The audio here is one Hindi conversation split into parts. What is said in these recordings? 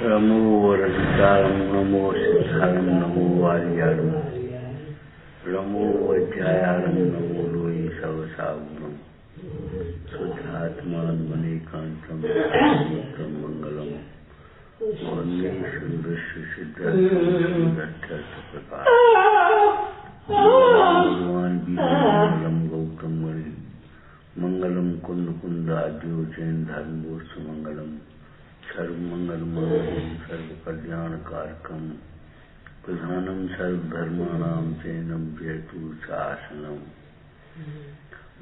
नमो वरदानं नमो सिद्धानं नमो वार्याणं नमो वज्रायाणं नमो लोहि सवसागुणं शुद्धात्मानमनेकान्तं सत्संगतं मंगलम वन्दे सुन्दरस्य सिद्धार्थं प्रकाश भगवान मंगलम गौतम मणि मंगलम कुंद कुंदाद्यो जैन धर्मोत्सव मंगलम सर्वमंगल मंगलम सर्व कल्याण कारकम प्रधानम सर्वधर्माणां चैनम जयतु शासनम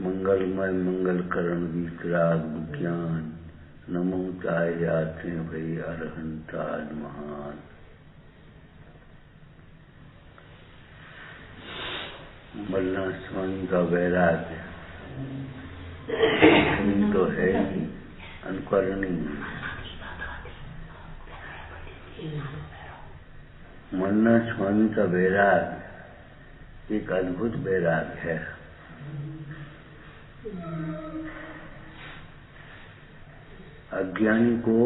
मंगलमय मंगलकरण वितराग विज्ञान नमो ताय यात्रे भई अरहंताज महान। मल्ला स्वामी का वैराग्य तो है ही अनुकरणीय। मन्ना स्वामी का वैराग्य एक अद्भुत वैराग्य है। अज्ञानी को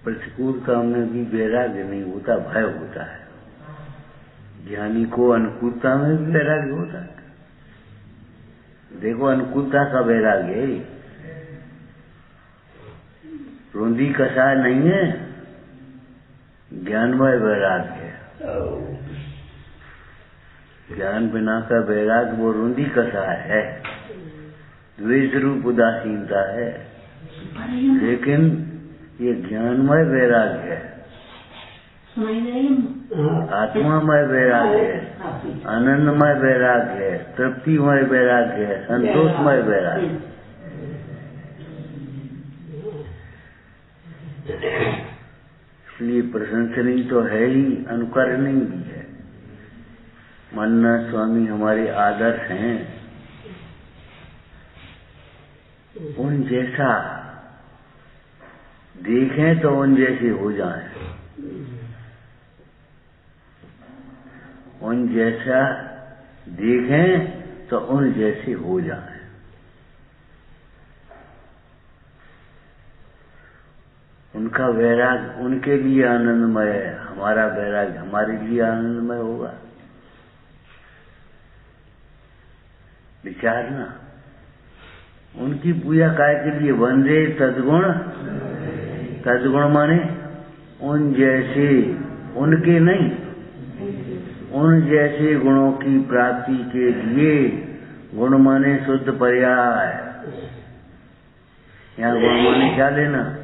प्रतिकूलता में भी वैराग्य नहीं होता, भय होता है। ज्ञानी को अनुकूलता में भी वैराग्य होता है। देखो अनुकूलता का वैराग्य है, रोंदी कसाय नहीं है, ज्ञानमय वैराग्य है। ज्ञान बिना का वैराग्य वो रोंदी कसाय है, द्वेष रूप उदासीनता है। लेकिन ये ज्ञानमय वैराग्य है, आत्मामय वैराग्य है, आनंदमय वैराग्य है, तृप्तिमय वैराग्य है, संतोषमय वैराग्य। इसलिए प्रशंसनीय तो है ही, अनुकरणीय भी है। मन्ना स्वामी हमारे आदर्श हैं। उन जैसा देखें तो उन जैसे हो जाएं, उन जैसा देखें तो उन जैसे हो जाएं। उनका वैराग्य उनके लिए आनंदमय है, हमारा वैराग्य हमारे लिए आनंदमय होगा। विचारना, उनकी पूजा काय के लिए? वंदे तद्गुण, तद्गुण माने उन जैसे, उनके नहीं, उन जैसे गुणों की प्राप्ति के लिए। गुण माने शुद्ध पर्याय। यहाँ गुण माने क्या लेना?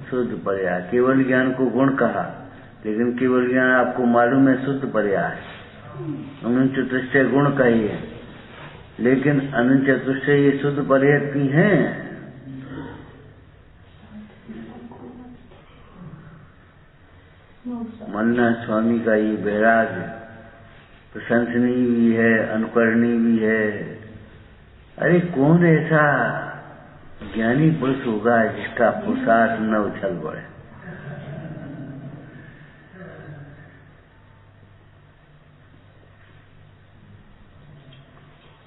शुद्ध पर्याय। केवल ज्ञान को गुण कहा, लेकिन केवल ज्ञान आपको मालूम है शुद्ध पर्याय। अनंत चतुष्टय गुण कहिए, लेकिन अनंत चतुष्टय ये शुद्ध पर्याय की हैं। मन्ना स्वामी का ये वैराग्य प्रशंसनीय भी है, अनुकरणीय भी है। अरे कौन ऐसा ज्ञानी पुरुष होगा जिसका पुरुषार्थ न उछल पड़े?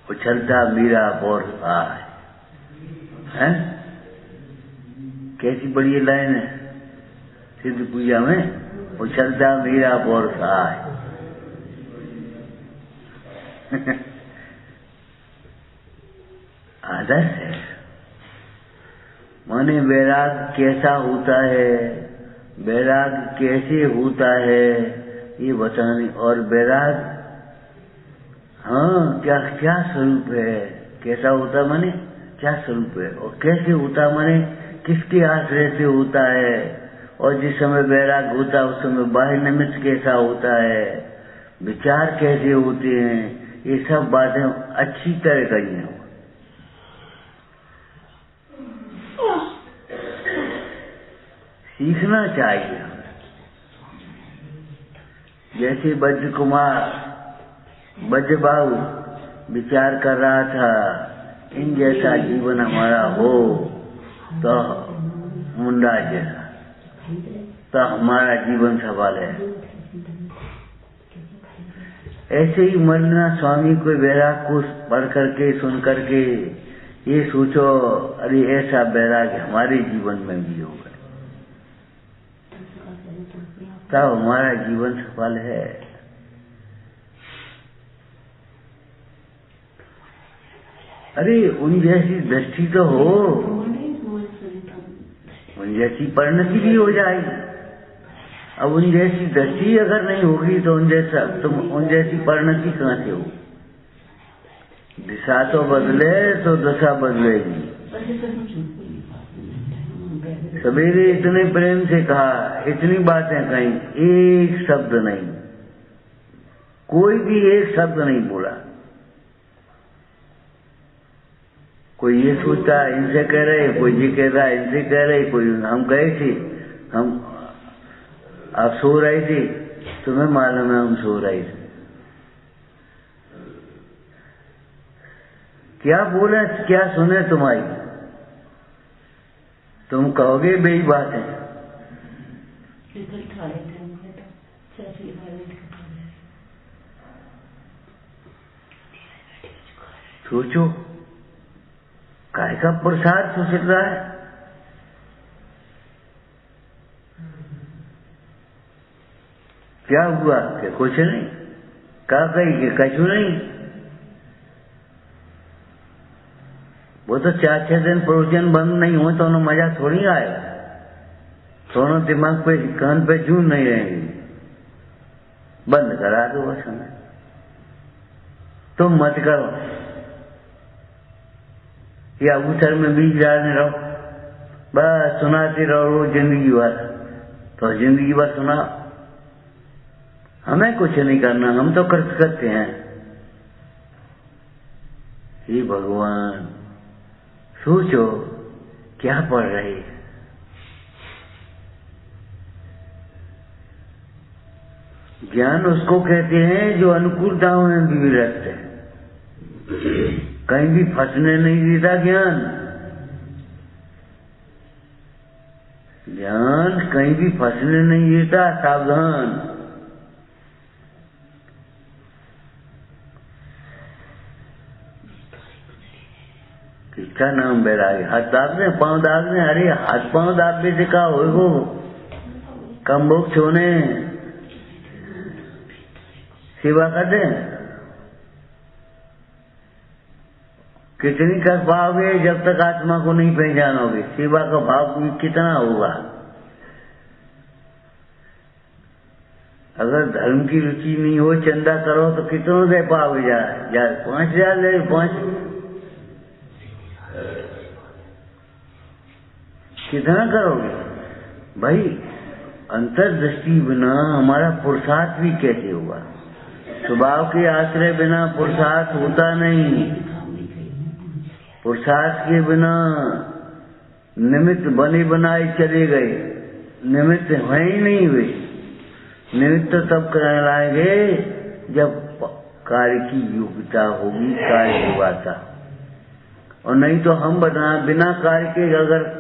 उछलता मीरा बोर आए हैं? कैसी बड़ी लाइन है सिद्ध पूजा में, उछलता मीरा बोर आए। आदर्श है। माने वैराग कैसा होता है, वैराग कैसे होता है ये बताने। और वैराग हाँ क्या क्या स्वरूप है, कैसा होता माने क्या स्वरूप है, और कैसे होता माने किसके आश्रय से होता है। और जिस समय वैराग होता है उस समय बाह्य निमित्त कैसा होता है, विचार कैसे होते हैं, ये सब बातें अच्छी तरह कही हैं। सीखना चाहिए। जैसे वज्र कुमार, वज्र बाबू विचार कर रहा था, इन जैसा जीवन हमारा हो तो मुंडा जैसा, तो हमारा जीवन सफल है। ऐसे ही मन्ना स्वामी को वैराग को पढ़ करके सुन करके ये सोचो, अरे ऐसा वैराग्य हमारे जीवन में भी होगा। तब हमारा जीवन सफल है। अरे उन जैसी दृष्टि तो हो, उन जैसी परिणति भी हो जाएगी। अब उन जैसी दृष्टि अगर नहीं होगी तो उन जैसी परिणति कहाँ से होगी? दिशा तो बदले तो दशा बदलेगी। सवेरे इतने प्रेम से कहा, इतनी बातें कही, एक शब्द नहीं, कोई भी एक शब्द नहीं बोला। कोई ये सोचता है इनसे कह रहे, कोई ये कह रहा है इनसे कह रहे, कोई हम गए थे, हम आप सो रहे थे, तुम्हें मालूम है हम सो रहे थे। क्या बोले क्या सुने तुम्हारी? तुम कहोगे बेई बात है। सोचो काय का प्रसाद सुसित रहा है। क्या हुआ कि कुछ नहीं, कहा कही कि कछु नहीं। वो तो 4-6 दिन प्रवचन बंद नहीं हुए तो उन्हें मजा थोड़ी आएगा। दोनों दिमाग पे कान पे जून नहीं रहेंगी। बंद करा दो बस हमें, तुम मत करो या ऊसर में बीज डालने रहो, बस सुनाते रहो रोज जिंदगी भर। तो जिंदगी भर सुना, हमें कुछ नहीं करना, हम तो कृतकृत्य हैं। हे भगवान, सोचो क्या पढ़ रहे हैं। ज्ञान उसको कहते हैं जो अनुकूलताओं में भी विरक्त है, कहीं भी फंसने नहीं देता। ज्ञान कहीं भी फंसने नहीं देता। सावधान। किसका नाम बैरागी? हाथ दाबने, पांव दाबने। अरे हाथ पांव दाबने से का हो, कम भोग छोने सेवा कर दे। कितनी कर पाओगे जब तक आत्मा को नहीं पहचानोगे? सेवा का भाव कितना होगा? अगर धर्म की रुचि नहीं हो, चंदा करो तो कितना दे पाओगे? जा 5,000 दे, 5 कितना करोगे भाई? अंतर्दृष्टि बिना हमारा पुरुषार्थ भी कैसे होगा? स्वभाव के आश्रय बिना पुरुषार्थ होता नहीं। पुरुषार्थ के बिना निमित्त बने बनाए चले गए, निमित्त है ही नहीं हुए। निमित्त तब कहलाएंगे जब कार्य की योग्यता होगी, कार्य होगा था। और नहीं तो हम बिना कार्य के अगर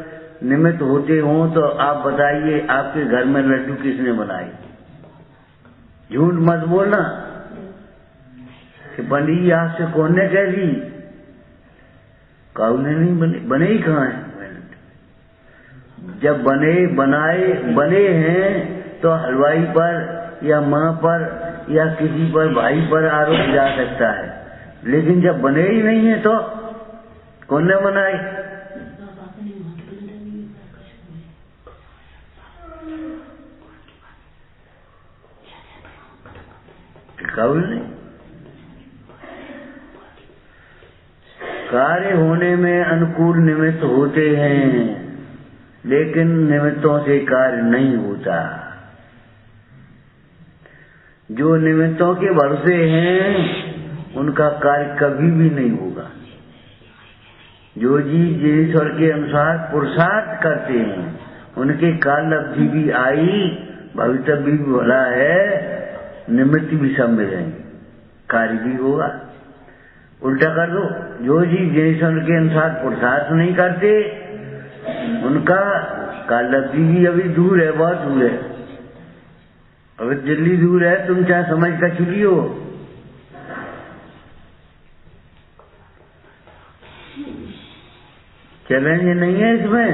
निमित्त होते हों तो आप बताइए आपके घर में लड्डू किसने बनाए? झूठ मत बोलना कि पंडित जी आपसे कौन ने कह दी। काऊ ने नहीं बने ही कहाँ है? जब बने हैं तो हलवाई पर या माँ पर या किसी पर भाई पर आरोप जा सकता है, लेकिन जब बने ही नहीं है तो कौन ने बनाए? काऊ ने। कार्य होने में अनुकूल निमित्त होते हैं, लेकिन निमित्तों से कार्य नहीं होता। जो निमित्तों के भरोसे हैं उनका कार्य कभी भी नहीं होगा। जो जीव ईश्वर के अनुसार पुरुषार्थ करते हैं उनके काल अवधि भी आई, भविष्य भी भला है, निमित्त भी सब मिलेंगे, कार्य भी होगा। उल्टा कर दो, जो जीव ईश्वर के अनुसार पुरुषार्थ नहीं करते उनका काल अवधि भी अभी दूर है, बहुत दूर है। अगर दिल्ली दूर है तुम चाहे समझ का चुकी हो। चैलेंज नहीं है इसमें।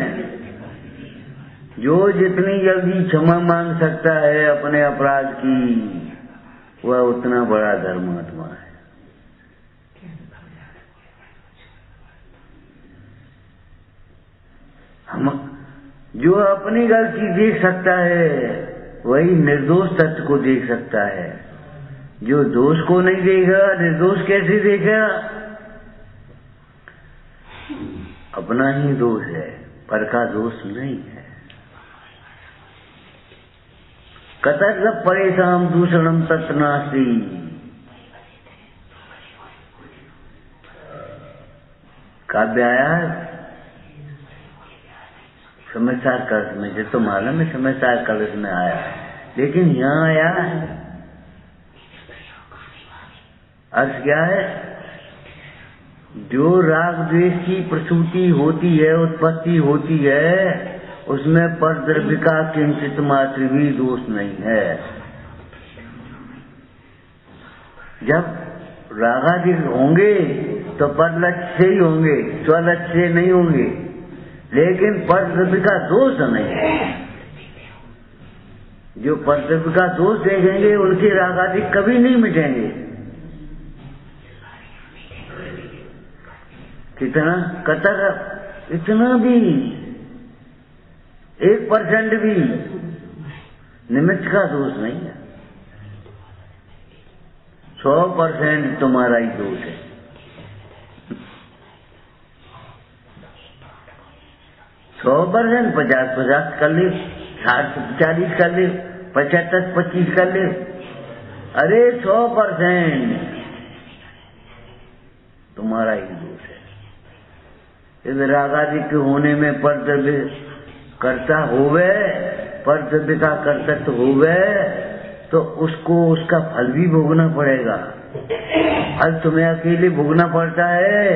जो जितनी जल्दी क्षमा मांग सकता है अपने अपराध की, वह उतना बड़ा धर्मात्मा है। हम जो अपनी गलती देख सकता है वही निर्दोष तत्व को देख सकता है। जो दोष को नहीं देखेगा निर्दोष कैसे देखेगा? अपना ही दोष है, पर का दोष नहीं है। कतर्क परेशान दूषणम तत्नास्ति। काव्य आया समयसार कलश में, जो तो मालूम है समयसार कलश में आया, लेकिन यहाँ आया अर्थ क्या है? जो राग द्वेष की प्रसूति होती है, उत्पत्ति होती है, उसमें परद्रव्य का किंचित मात्र भी दोष नहीं है। जब रागाधिक होंगे तो परलक्ष्य से ही होंगे, स्वलक्ष्य से नहीं होंगे, लेकिन परद्रव्य का दोष नहीं है। जो परद्रव्य का दोष देखेंगे उनके रागाधिक कभी नहीं मिटेंगे। कितना कतर, इतना भी 1% भी निमित्त का दोष नहीं है। 100% तुम्हारा ही दोष है। 100% 50-50 कर ले, 60-40 कर ले, 75-25 कर ले। अरे 100% तुम्हारा ही दोष है। यदि रागाधिक होने में परद्रव्य कर्ता होवे, परद्रव्य का कर्तृत्व होवे, तो उसको उसका फल भी भोगना पड़ेगा। फल तुम्हें अकेले भोगना पड़ता है,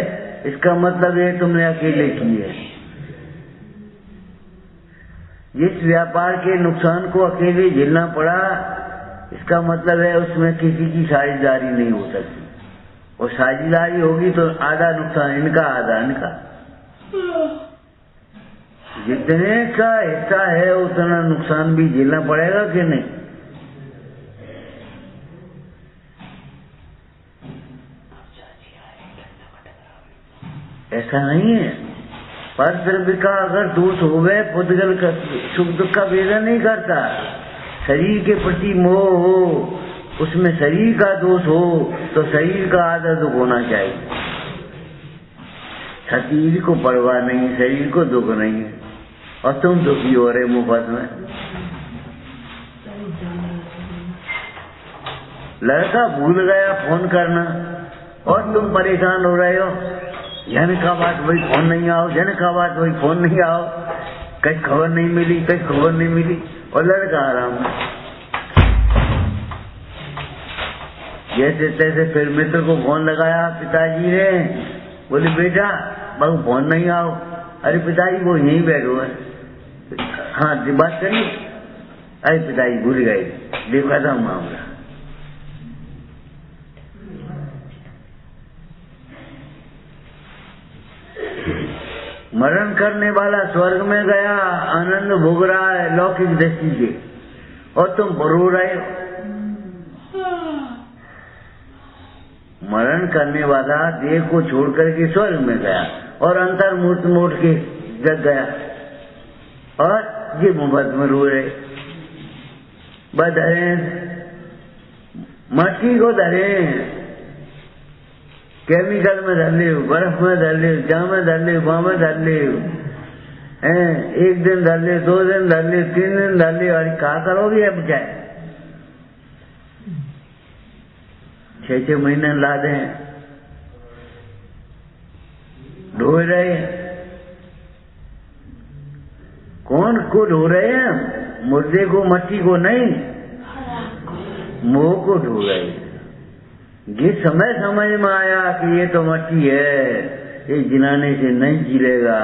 इसका मतलब है तुमने अकेले किए। जिस व्यापार के नुकसान को अकेले झेलना पड़ा, इसका मतलब है उसमें किसी की साझेदारी नहीं हो सकती, और साझेदारी होगी तो आधा नुकसान इनका, आधा इनका। जितने का हिस्सा है उतना नुकसान भी झेलना पड़ेगा कि नहीं? ऐसा नहीं है। परद्रव्य का अगर दोष हो गए, पुद्गल का सुख दुख का भेदन नहीं करता। शरीर के प्रति मोह हो, उसमें शरीर का दोष हो तो शरीर का आधा दुख होना चाहिए। शरीर को परवाह नहीं, शरीर को दुख नहीं है, और तुम दुखी हो रहे मुफ्त में। लड़का भूल गया फोन करना और तुम परेशान हो रहे हो, जन का बात वही फोन नहीं आओ, जन का बात वही फोन नहीं आओ, कहीं खबर नहीं मिली, कहीं खबर नहीं मिली, और लड़का आराम में। जैसे तैसे फिर मित्र को फोन लगाया पिताजी ने, बोले बेटा बाबू फोन नहीं आओ। अरे पिताजी वो यहीं बैठो है। हाँ बात करिए। अरे पिताजी भूल गए, देखा था मामला। मरण करने वाला स्वर्ग में गया, आनंद भोग रहा है लौकिक दृष्टि से, और तुम रो रहे हो। मरण करने वाला देह को छोड़ करके स्वर्ग में गया और अंतर्मूर्त मोड़ के जग गया, और ये मुफ्त में रो रहे। बधरे मट्टी को धरे, केमिकल में धर ले, बर्फ में धर ले, जहाँ में धर ले, वहां में धर ले, एक दिन धर ले, 2 दिन धर ले, 3 दिन धर ले, और क्या करोगे अब? जाए 6-6 महीने ला दें, ढो रहे। कौन को ढो रहे हैं? मुर्दे को, मट्टी को नहीं, मोह को ढो रहे। ये समय समझ में आया कि ये तो मट्टी है, ये जिनाने से नहीं जिलेगा,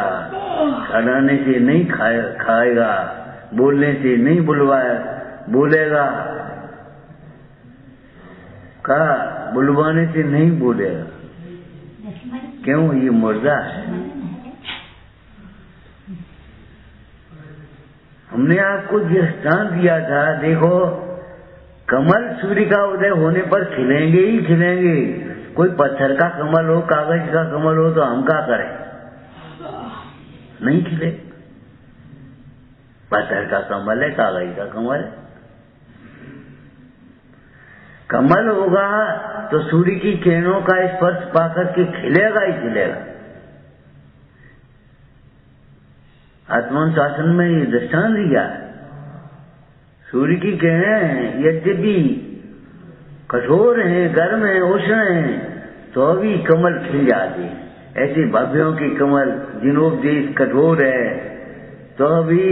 खड़ाने से नहीं खाएगा, बोलने से नहीं बोलेगा, का बुलवाने से नहीं बोलेगा। क्यों? ये मुर्दा है। हमने आपको दृष्टांत दिया था, देखो कमल सूर्य का उदय होने पर खिलेंगे ही खिलेंगे। कोई पत्थर का कमल हो, कागज का कमल हो तो हम क्या करें, नहीं खिले। पत्थर का कमल है, कागज का कमल है। कमल होगा तो सूर्य की किरणों का स्पर्श पाकर के खिलेगा ही खिलेगा। आत्मानुशासन में ये दृष्टांत दिया। सूर्य की किरणें यद्यपि कठोर हैं, गर्म हैं, उष्ण हैं, तो भी कमल खिल जाते हैं। ऐसे भव्यों के कमल जिनोपदेश कठोर है तो भी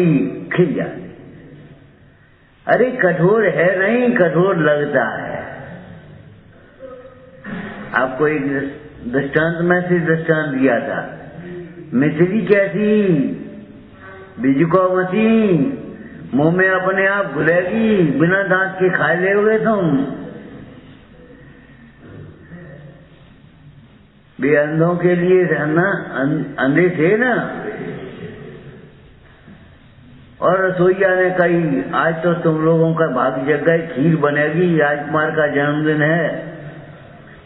खिल जाते। अरे कठोर है नहीं, कठोर लगता है। आपको एक दृष्टांत में से दृष्टांत दिया था। मिश्री कैसी, बिजुकावती, मुंह में अपने आप घुलेगी, बिना दांत के खा लोगे तुम। वे अंधों के लिए रहना, अंधे थे ना। और रसोईया ने कही आज तो तुम लोगों का भाग जग गए, खीर बनेगी, आज कुमार का जन्मदिन है।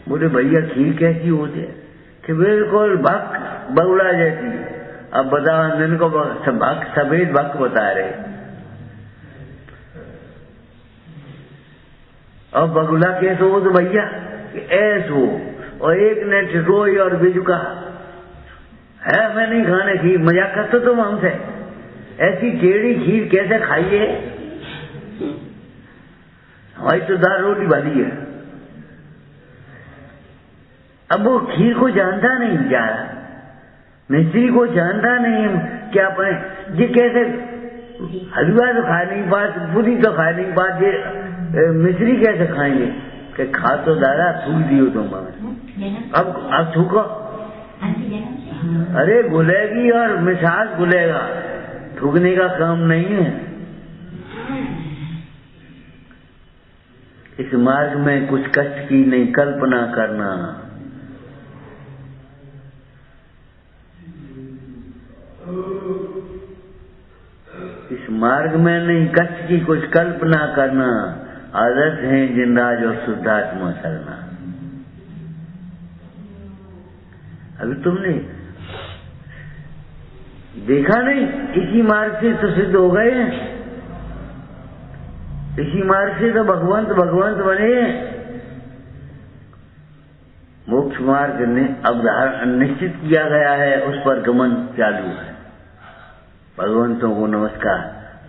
बोले भैया खीर कैसी होती है? कि बिल्कुल भक बगुला जैसी। अब बताओ दिन को भक, सफेद भक बता रहे। और बगुला कैसे हो तो भैया ऐस हो। और एक ने टिटोई और बिजू कहा है मैं नहीं खाने खीर, मजाक करते तुम हमसे, ऐसी टेढ़ी खीर कैसे खाइए? हमारी तो दाल रोटी भली है। अब वो खीर को जानता नहीं बेचारा, मिस्त्री को जानता नहीं क्या अपने ये कैसे हलवा तो खा नहीं पात, पूरी तो खा नहीं पात, ये मिस्त्री कैसे खाएंगे? कि खा तो दादा, थूक दियो तुम हमें। अब थूको। अरे घुलेगी और मिठास घुलेगा, थूकने का काम नहीं है। इस मार्ग में कुछ कष्ट की नहीं कल्पना करना। इस मार्ग में नहीं कष्ट की कुछ कल्पना करना। आदर्श है जिनराज और शुद्धात्मा सरना। अभी तुमने देखा नहीं, इसी मार्ग से तो सिद्ध हो गए हैं, इसी मार्ग से तो भगवंत भगवंत बने। मोक्ष मार्ग ने अवधारण निश्चित किया गया है, उस पर गमन चालू है। भगवंतों को नमस्कार,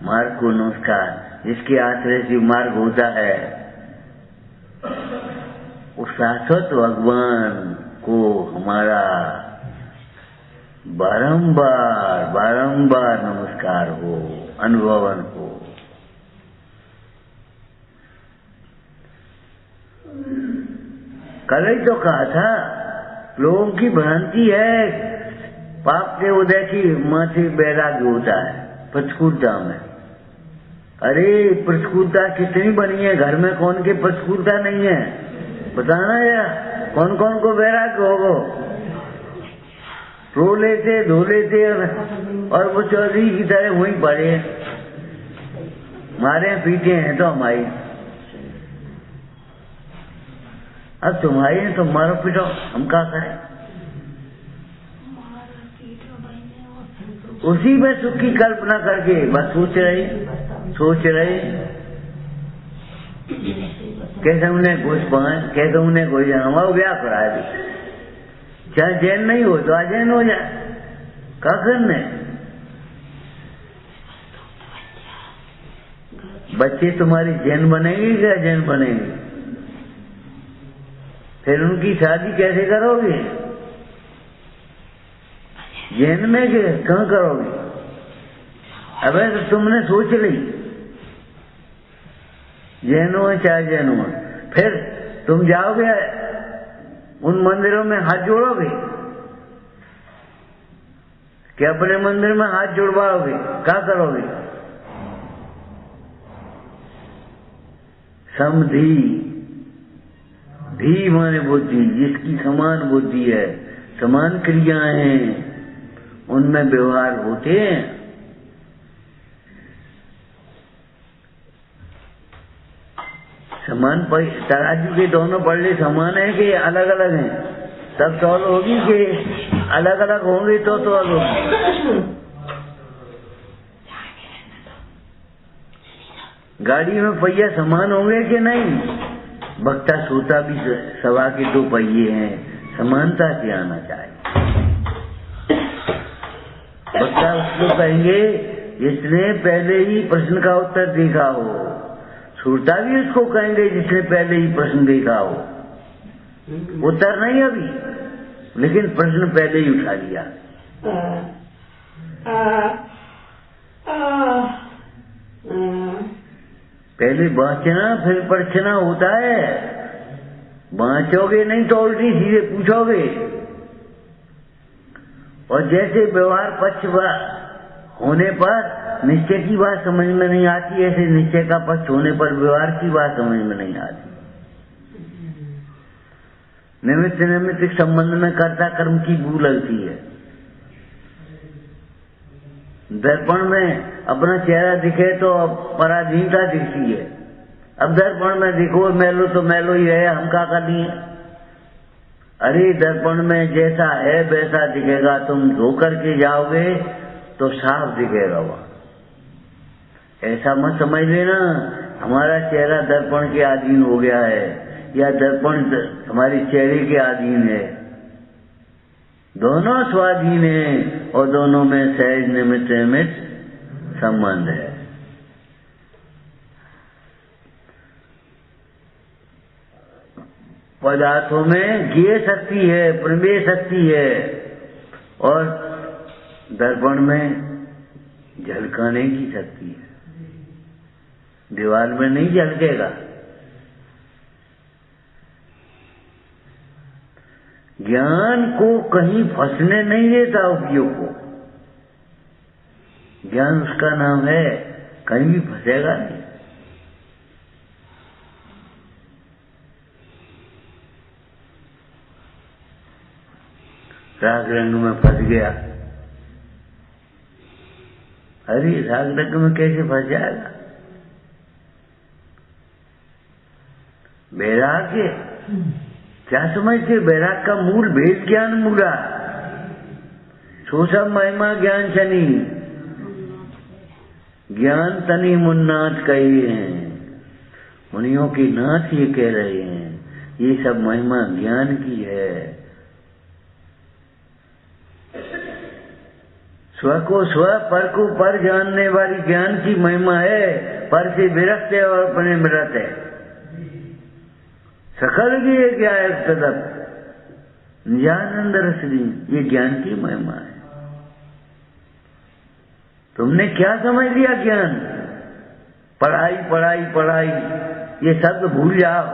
मार्ग को नमस्कार। जिसके आश्रय से मार्ग होता है उस शाश्वत भगवान को हमारा बारंबार बारंबार नमस्कार हो, अनुभवन हो। कल ही तो कहा था, लोगों की भ्रांति है पाप के उदय की माथे बैराग्य होता है प्रतिकूलता में। अरे प्रतिकूलता कितनी बनी है, घर में कौन के प्रतिकूलता नहीं है? बताना यार, कौन कौन को बैराग्य होगो? रो लेते, धो लेते और वो चौधरी की तरह वहीं पड़े, मारे पीटे हैं तो हमारी। अब तुम्हारी है तो मारो पीटो, हम क्या करें? उसी में सुख की कल्पना करके बस सोच रहे कैसे उन्हें घुस पाए, कैसे उन्हें घुस जाना। वो क्या करा दी, चाहे जैन नहीं हो तो अजैन हो जाए, क्या करने? बच्चे तुम्हारी जैन बनेंगे क्या जैन बनेंगे? फिर उनकी शादी कैसे करोगे? जैन में कहाँ करोगे? अबे तो तुमने सोच ली, जैन हो चाहे जैन हो, फिर तुम जाओगे उन मंदिरों में हाथ जोड़ोगे कि अपने मंदिर में हाथ जुड़वाओगे? क्या करोगे? समधी, धी माने बुद्धि, जिसकी समान बुद्धि है, समान क्रियाएं हैं, उनमें व्यवहार होते हैं। समान तराजू के दोनों पल्ले समान है कि अलग अलग हैं? तब तौल होगी कि अलग अलग होंगे तो तौल होगी। गाड़ी में पहिया समान होंगे कि नहीं? बख्ता सोता भी सवा के 2 पहिए हैं, समानता से आना चाहिए। बख्ता उसको कहेंगे जिसने पहले ही प्रश्न का उत्तर देखा हो, श्रोता भी उसको कहेंगे जिसने पहले ही प्रश्न देखा हो। उत्तर नहीं अभी, लेकिन प्रश्न पहले ही उठा लिया। पहले बाँचना फिर परखना होता है। बाँचोगे नहीं तो उल्टी सीधे पूछोगे। और जैसे व्यवहार पक्ष होने पर निश्चय की बात समझ में नहीं आती, ऐसे निश्चय का पक्ष होने पर व्यवहार की बात समझ में नहीं आती। निमित्त निमित्त संबंध में कर्ता कर्म की भूल लगती है। दर्पण में अपना चेहरा दिखे तो पराधीनता दिखती है। अब दर्पण में देखो मैलो तो मैलो ही है, हम क्या कर लिए? अरे दर्पण में जैसा है वैसा दिखेगा, तुम धो करके जाओगे तो साफ दिखेगा वहाँ। ऐसा मत समझ लेना हमारा चेहरा दर्पण के अधीन हो गया है या दर्पण हमारे चेहरे के अधीन है। दोनों स्वाधीन है और दोनों में सहज निमित्त निमित्त संबंध है। पदार्थों में ज्ञेय शक्ति है, प्रमेय शक्ति है, और दर्पण में झलकाने की शक्ति है। दीवार में नहीं झलकेगा। ज्ञान को कहीं फंसने नहीं देता उपयोग को। ज्ञान उसका नाम है, कहीं भी फंसेगा नहीं। राग रंग में फंस गया, अरे राग रंग में कैसे फंस जाएगा? वैराग्य क्या समझते? वैराग का मूल भेद ज्ञान मूला, सोसम महिमा ज्ञान शनि, ज्ञान तनि मुन्नाथ कहे हैं। मुनियों के नाथ ये कह रहे हैं, ये सब महिमा ज्ञान की है। स्व को स्व, पर को पर जानने वाली ज्ञान की महिमा है। पर से विरक्त है और अपने विरत है। सकल की क्या है तदप ज्ञानंद रसनी, ये ज्ञान की महिमा है। तुमने क्या समझ लिया ज्ञान? पढ़ाई पढ़ाई पढ़ाई, ये शब्द भूल जाओ।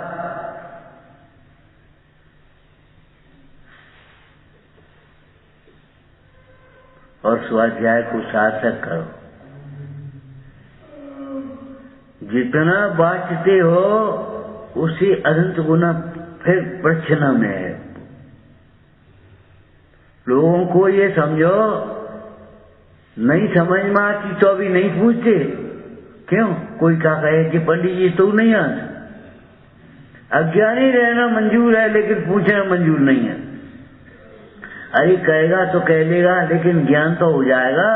और स्वाध्याय को सार्थक करो। जितना बाँचते हो उसी अनंत गुना फिर प्रश्न में है। लोगों को ये समझो, नहीं समझ में आती तो अभी नहीं पूछते। क्यों? कोई क्या कहे कि पंडित जी तू नहीं आता। अज्ञानी रहना मंजूर है लेकिन पूछना मंजूर नहीं है। अरे कहेगा तो कह लेगा, लेकिन ज्ञान तो हो जाएगा।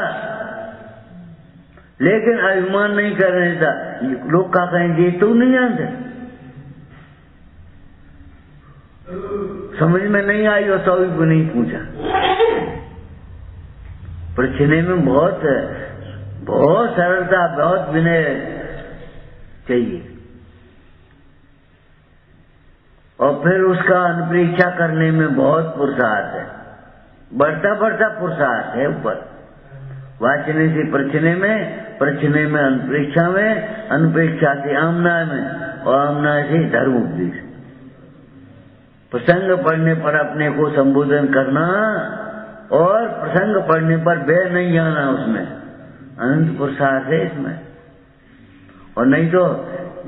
लेकिन अभिमान नहीं करने का। लोग क्या कहेंगे तू नहीं जानते, समझ में नहीं आई हो तो भी नहीं पूछा। पूछने में बहुत सरलता, बहुत विनय चाहिए। और फिर उसका अनुपरीक्षा करने में बहुत पुरुषार्थ है। बढ़ता बढ़ता पुरुषार्थ है ऊपर। वाचने से प्रचने में, प्रचने में अनुपरीक्षा में, अनुपरीक्षा से आमना में, और आमना से धर्म उपदेश। प्रसंग पढ़ने पर अपने को संबोधन करना और प्रसंग पढ़ने पर बह नहीं जाना, उसमें अनंत पुरुषार्थ है इसमें। और नहीं तो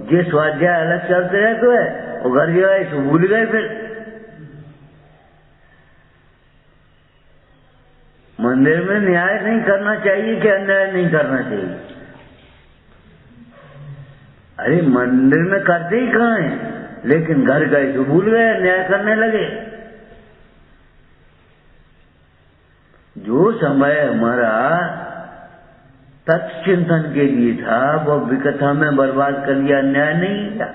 ये स्वाध्याय अलग चलते रहते हैं, वो घर गए तो भूल गए। फिर मंदिर में न्याय नहीं करना चाहिए कि अन्याय नहीं करना चाहिए। अरे मंदिर में करते ही कहाँ है, लेकिन घर गए तो भूल गए, न्याय करने लगे। जो समय हमारा तत्चिंतन के लिए था वो विकथा में बर्बाद कर लिया, न्याय नहीं किया।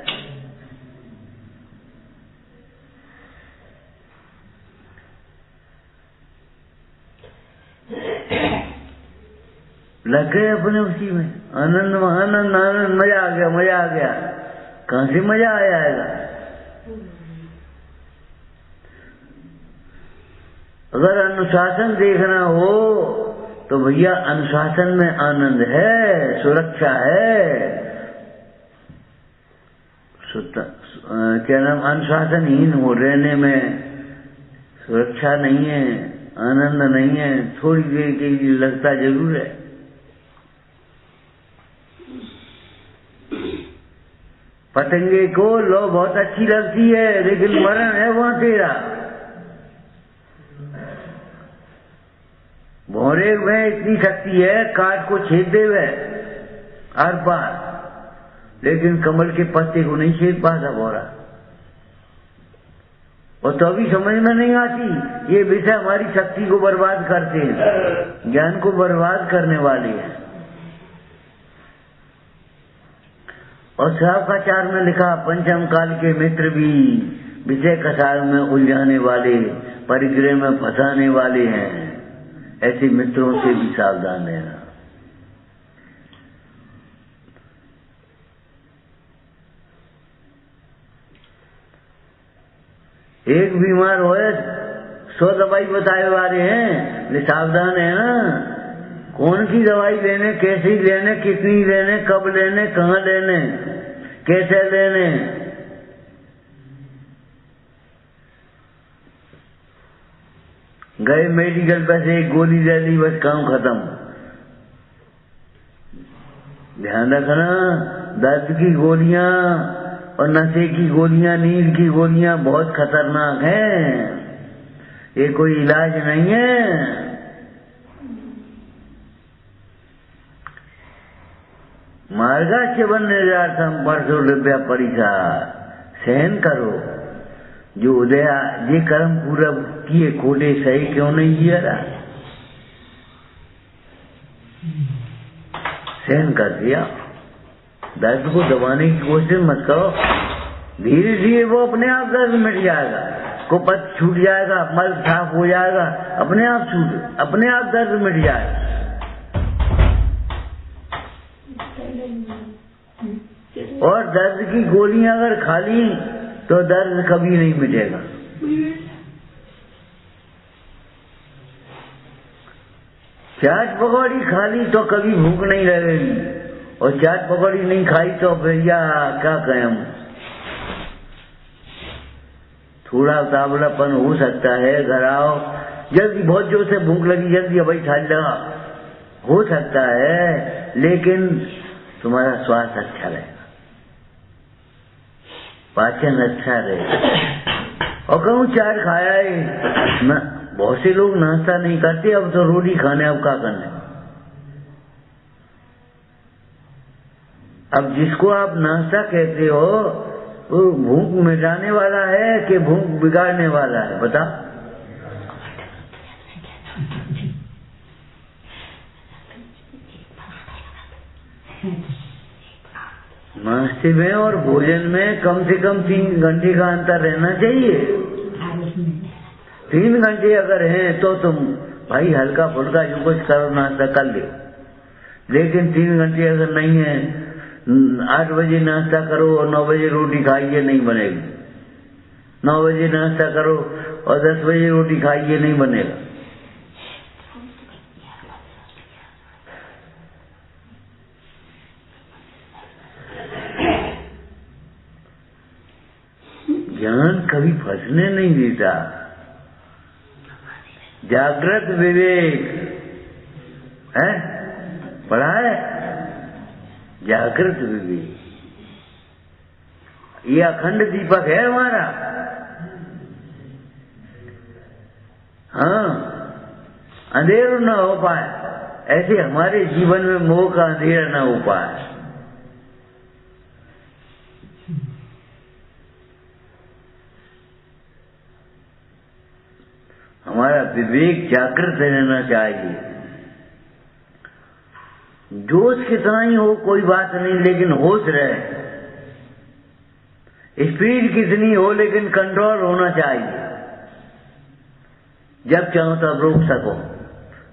लग गए अपने उसी में, आनंद आनंद आनंद, मजा आ गया मजा आ गया। कहां से मजा आएगा? अगर अनुशासन देखना हो तो भैया अनुशासन में आनंद है, सुरक्षा है। क्या नाम, अनुशासनहीन हो रहने में सुरक्षा नहीं है, आनंद नहीं है। थोड़ी देर के लिए लगता जरूर है। पतंगे को लो बहुत अच्छी लगती है, लेकिन मरण है वहां तेरा। भौरे में इतनी शक्ति है, काट को छेद देवे आर पार, लेकिन कमल के पत्ते को नहीं छेद पाता भौरा। और तो अभी समझ में नहीं आती, ये विषय हमारी शक्ति को बर्बाद करते हैं, ज्ञान को बर्बाद करने वाले हैं। और श्रावकाचार में लिखा, पंचम काल के मित्र भी विषय कसार में उलझाने वाले, परिग्रह में फंसाने वाले हैं। ऐसे मित्रों से भी सावधान रहना। एक बीमार होए 100 दवाई बताए वाले हैं, सावधान है ना। कौन सी दवाई लेने, कैसे लेने, कितनी लेने, कब लेने, कहाँ लेने, कैसे लेने। गए मेडिकल पे से एक गोली ले ली, बस काम खत्म। ध्यान रखना, दर्द की गोलियां और नशे की गोलियां, नींद की गोलियां बहुत खतरनाक हैं। ये कोई इलाज नहीं है। मार्गाच्यवन निर्यार्थम परसो लभ्या परिसा, सहन करो। जो उदया ये कर्म पूरा किए, खोटे सही क्यों नहीं किया रहा, सहन कर दिया। दर्द को दबाने की कोशिश मत करो, धीरे धीरे वो अपने आप दर्द मिट जाएगा, कुपथ छूट जाएगा, मल साफ हो जाएगा, अपने आप छूट, अपने आप दर्द मिट जाएगा। और दर्द की गोलियां अगर खा ली तो दर्द कभी नहीं मिटेगा। चाट पकौड़ी खा ली तो कभी भूख नहीं लगेगी, और चाट पकौड़ी नहीं खाई तो भैया क्या कहें। थोड़ा उतावलापन हो सकता है, घर आओ जल्दी, बहुत जोर से भूख लगी, जल्दी भाई खा लगा, हो सकता है, लेकिन तुम्हारा स्वास्थ्य अच्छा रहेगा, पाचन अच्छा रहेगा। और कहूँ चाट खाया है ना, बहुत से लोग नाश्ता नहीं करते, अब तो रोटी खाने, अब क्या करने। अब जिसको आप नाश्ता कहते हो वो भूख मिटाने वाला है कि भूख बिगाड़ने वाला है, बता। नाश्ते में और भोजन में कम से कम 3 घंटे का अंतर रहना चाहिए। 3 घंटे अगर हैं तो तुम भाई हल्का फुल्का जो कुछ करो, नाश्ता कर लो। लेकिन 3 घंटे अगर नहीं है, 8 बजे नाश्ता करो और 9 बजे रोटी खाइए, नहीं बनेगी। 9 बजे नाश्ता करो और 10 बजे रोटी खाइए, नहीं बनेगा। ज्ञान कभी फंसने नहीं देता। जागृत विवेक है, पढ़ा है, जागृत विवेक, ये अखंड दीपक है हमारा। हाँ, अंधेर न हो पाए, ऐसे हमारे जीवन में मोह का अंधेरा न हो पाए। हमारा विवेक जागृत रहना चाहिए। जोश कितना ही हो कोई बात नहीं, लेकिन होश रहे। स्पीड कितनी हो लेकिन कंट्रोल होना चाहिए। जब चाहो तब रोक सको।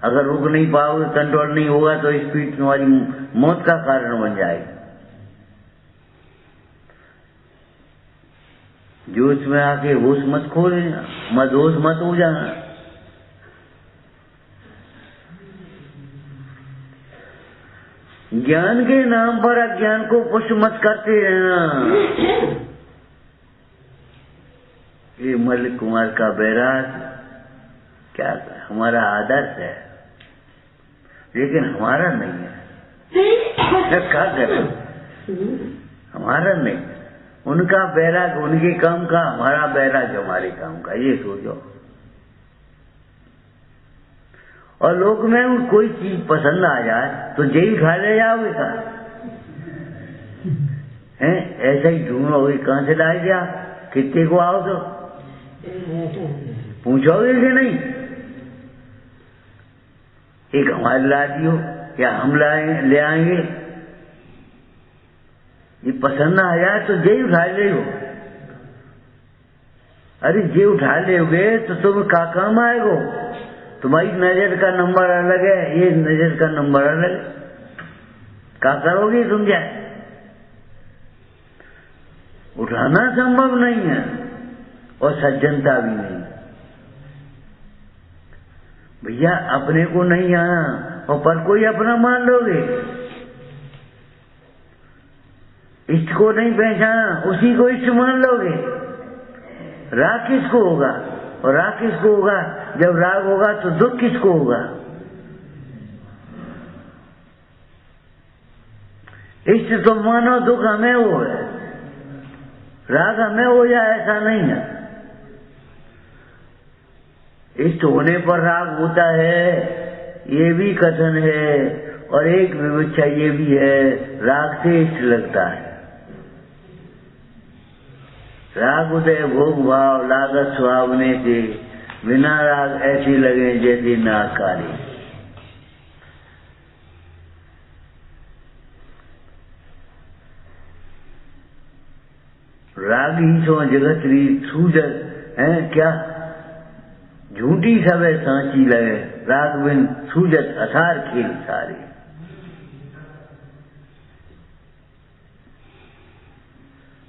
अगर रोक नहीं पाओगे, कंट्रोल नहीं होगा, तो स्पीड तुम्हारी मौत का कारण बन जाएगी। जोश में आके होश मत खो लेना, मदहोश मत हो जाना। ज्ञान के नाम पर अज्ञान को पुष्ट मत करते रहना। ये मल्लिक कुमार का बैराग क्या हमारा आदर्श है, लेकिन हमारा नहीं है। क्या करें, हमारा नहीं। उनका बैराग उनके काम का, हमारा बैराग हमारे काम का, ये सोचो। और लोग में कोई चीज पसंद आ जाए तो जेल खा ले जाओगे का है? ऐसा ही ढूंढोगे, कहां से लाए क्या, कितने को आओ तो पूछोगे कि नहीं? एक हमारे ला दियो या हम ले आएंगे। ये पसंद आ जाए तो जेल उठा ले हो। अरे जे उठा लोगे तो तुम का काम आएगो? तुम्हारी नजर का नंबर अलग है, ये नजर का नंबर अलग है। क्या करोगे तुम? जाए उठाना संभव नहीं है और सज्जनता भी नहीं। भैया अपने को नहीं आना और पर कोई अपना मान लोगे। इष्ट को नहीं पहचाना, उसी को इष्ट मान लोगे। राग किसको होगा? और राग किसको होगा? जब राग होगा तो दुख किसको होगा? इष्ट तो मानो, दुख हमें हो है। राग हमें हो जाए ऐसा नहीं है। इष्ट होने पर राग होता है, ये भी कथन है। और एक विवक्षा ये भी है, राग से इष्ट लगता है। राग उदय भोग भाव लागत सुहावने से, बिना राग ऐसी लगे जैसी नाकारी। राग ही सो जगत री सूजत है क्या, झूठी सब सांची लगे। राग बिन सूजत असार खेल सारी।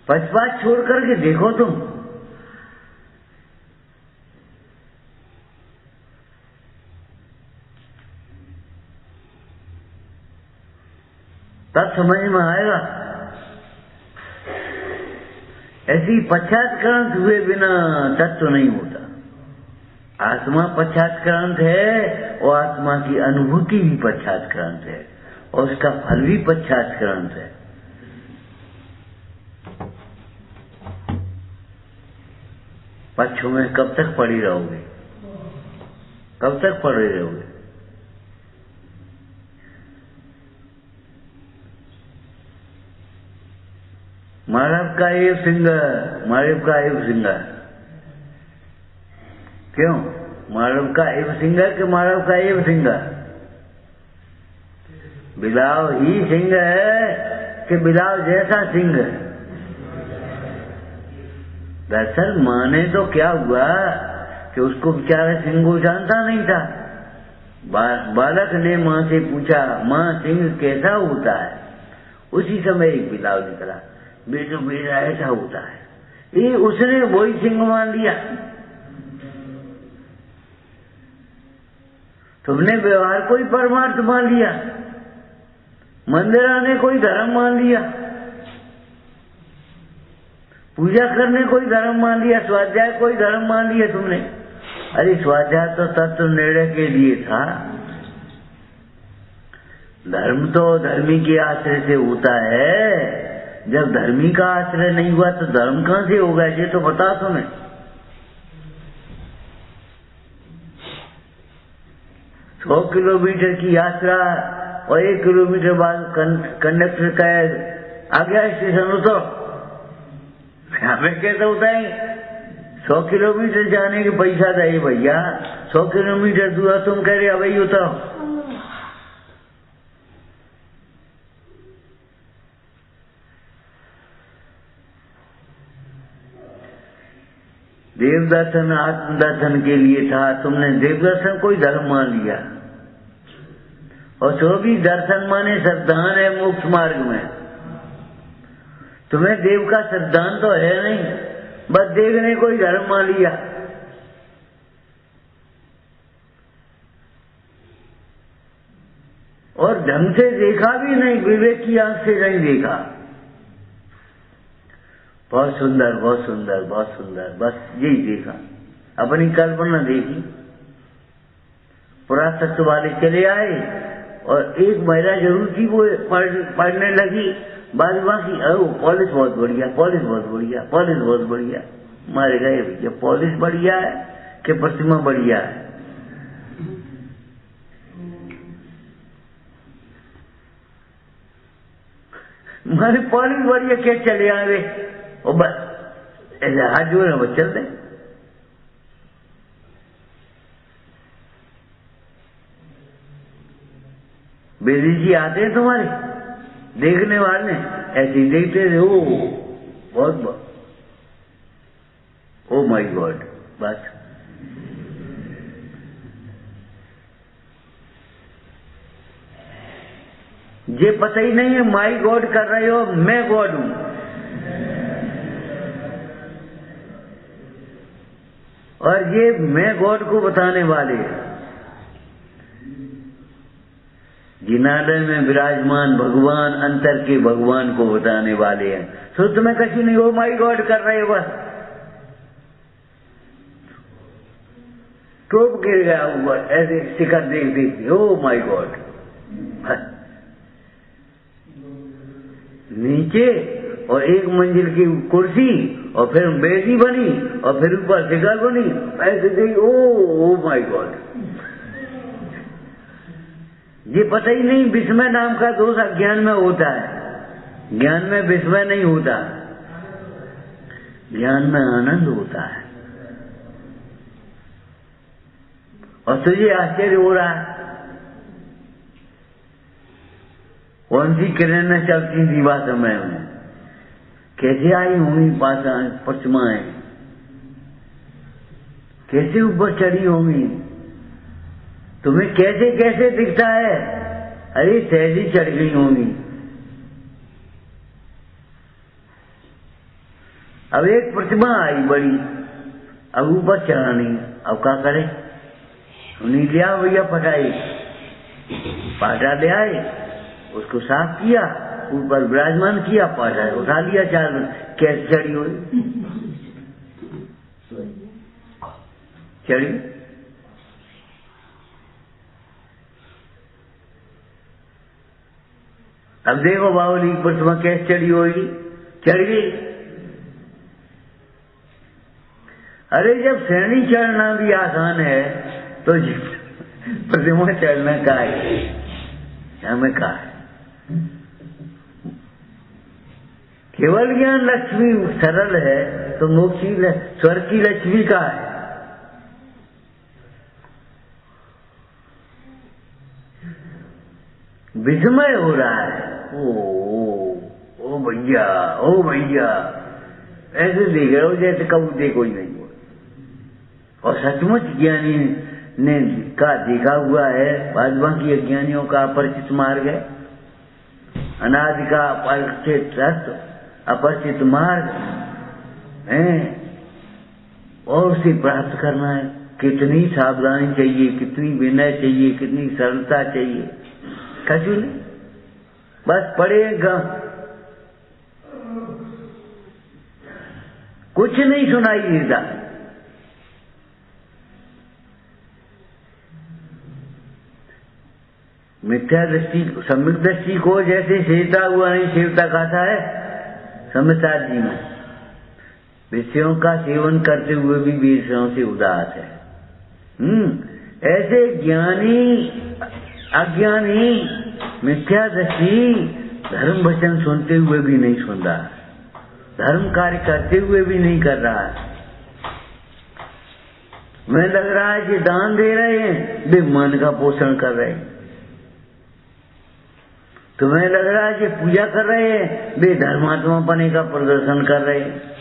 पक्षपात छोड़ करके देखो तुम। तब समझ में आएगा। ऐसी पश्चात्क्रांत हुए बिना तत्व नहीं होता। आत्मा पश्चात्क्रांत है और आत्मा की अनुभूति भी पश्चात्क्रांत है और उसका फल भी पश्चात्क्रांत है। पक्षों में कब तक पड़ी रहोगे? कब तक पड़े रहोगे? मानव का एव सिंगर, मानव का एव सिंगर। क्यों मानव का एव सिंगर के मानव का एव सिंगर? बिलाव ही सिंह है कि बिलाव जैसा सिंह? दरअसल माने तो क्या हुआ कि उसको बेचारा सिंह को जानता नहीं था। बालक ने माँ से पूछा, माँ सिंह कैसा होता है? उसी समय एक बिलाव निकला, बेटो मेरा ऐसा होता है। ये उसने वही सिंह मान लिया। तुमने व्यवहार को ही परमार्थ मान लिया, मंदिर आने को ही धर्म मान लिया, पूजा करने को ही धर्म मान लिया, स्वाध्याय को ही धर्म मान लिया तुमने। अरे स्वाध्याय तो तत्व निर्णय के लिए था। धर्म तो धर्मी के आश्रय से होता है। जब धर्मी का आश्रय नहीं हुआ तो धर्म कहां से होगा? ये तो बता तुम्हें। 100 किलोमीटर की यात्रा और 1 किलोमीटर बाद कंडक्टर का आ गया स्टेशन उतरो। हमें कैसे होता है? 100 किलोमीटर जाने के पैसा दे भैया, 100 किलोमीटर दूर तुम कह रहे अभी उतरो। देव दर्शन आत्म दर्शन के लिए था, तुमने देव दर्शन कोई धर्म मान लिया। और जो भी दर्शन माने श्रद्धान है मोक्ष मार्ग में। तुम्हें देव का श्रद्धान तो है नहीं, बस देखने कोई धर्म मान लिया। और ढंग से देखा भी नहीं, विवेक की आंख से नहीं देखा। बहुत सुंदर, बहुत सुंदर, बहुत सुंदर, बस यही देखा, अपनी कल्पना देखी। पुरातत्व वाले चले आए और एक महिला जरूर थी, वो पढ़ने लगी। बाद बाकी पॉलिश बहुत बढ़िया, पॉलिश बहुत बढ़िया, पॉलिश बहुत बढ़िया। मारे गए भैया, पॉलिश बढ़िया है कि प्रतिमा बढ़िया है? मारे पॉलिश बढ़िया क्या चले आवे और बस ऐसे हाथ जोड़े बस चल दे। बेदी जी आते हैं तुम्हारे देखने वाले, ऐसे ही देखते थे। ओ बहुत, ओ माय गॉड, बस ये पता ही नहीं है माई गॉड कर रहे हो, मैं गॉड हूं। और ये मैं गॉड को बताने वाले जिनालय में विराजमान भगवान, अंतर के भगवान को बताने वाले हैं। तो तुम्हें कहीं नहीं हो माई गॉड कर रहे हो, बस टोप गिर गया ऊपर ऐसे शिखर देख देख, ओ माई गॉड। नीचे और एक मंजिल की कुर्सी और फिर बेदी बनी और फिर ऊपर शिखर बनी, ऐसे देख, ओ माई गॉड। ये पता ही नहीं विस्मय नाम का दोष अज्ञान में होता है। ज्ञान में विस्मय नहीं होता, ज्ञान में आनंद होता है। और तुझे आश्चर्य हो रहा है कौन सी किरणें चलती दीवा समय में, कैसे आई होंगी प्रतिमाएं, कैसे ऊपर चढ़ी होंगी, तुम्हें कैसे कैसे दिखता है? अरे सहजी चढ़ गई होंगी। अब एक प्रतिमा आई बड़ी, अब ऊपर चढ़ानी, अब क्या करे? उन्हीं लिया भैया पटाई, पाटा ले आए, उसको साफ किया, ऊपर विराजमान किया, पाटा उठा लिया, चार कैसे चढ़ी हुई? चढ़ी। अब देखो बाहुली की प्रतिमा कैसे चढ़ी होगी? चढ़ गई। अरे जब श्रेणी चढ़ना भी आसान है तो प्रतिमा चढ़ना का है? हमें कहा है केवल ज्ञान लक्ष्मी सरल है तो मोक्षी स्वर्ग की लक्ष्मी का है। विस्मय हो रहा है, ओ भैया, ओ भैया, ऐसे देख रहे हो जैसे कबूते कोई नहीं हो। और सचमुच ज्ञानी ने का देखा हुआ है, भाजपा की अज्ञानियों का अपरिचित मार्ग है, अनादि का अपरिचित तत्व, अपरिचित मार्ग है, और उसे प्राप्त करना है। कितनी सावधानी चाहिए, कितनी विनय चाहिए, कितनी सरलता चाहिए। कछु नहीं, बस पड़ेगा, कुछ नहीं सुनाई देता। मिथ्या दृष्टि, सम्यक दृष्टि को जैसे सेवता हुआ नहीं सेवता खाता है सम्यतार जी में, विषयों का सेवन करते हुए भी विषयों से उदास है। ऐसे ज्ञानी अज्ञानी मिथ्या दृष्टि धर्म वचन सुनते हुए भी नहीं सुन रहा, धर्म कार्य करते हुए भी नहीं कर रहा है। तुम्हें लग रहा है कि दान दे रहे हैं, वे मन का पोषण कर रहे हैं। तुम्हें लग रहा है कि पूजा कर रहे हैं, वे धर्मात्मा पने का प्रदर्शन कर रहे हैं।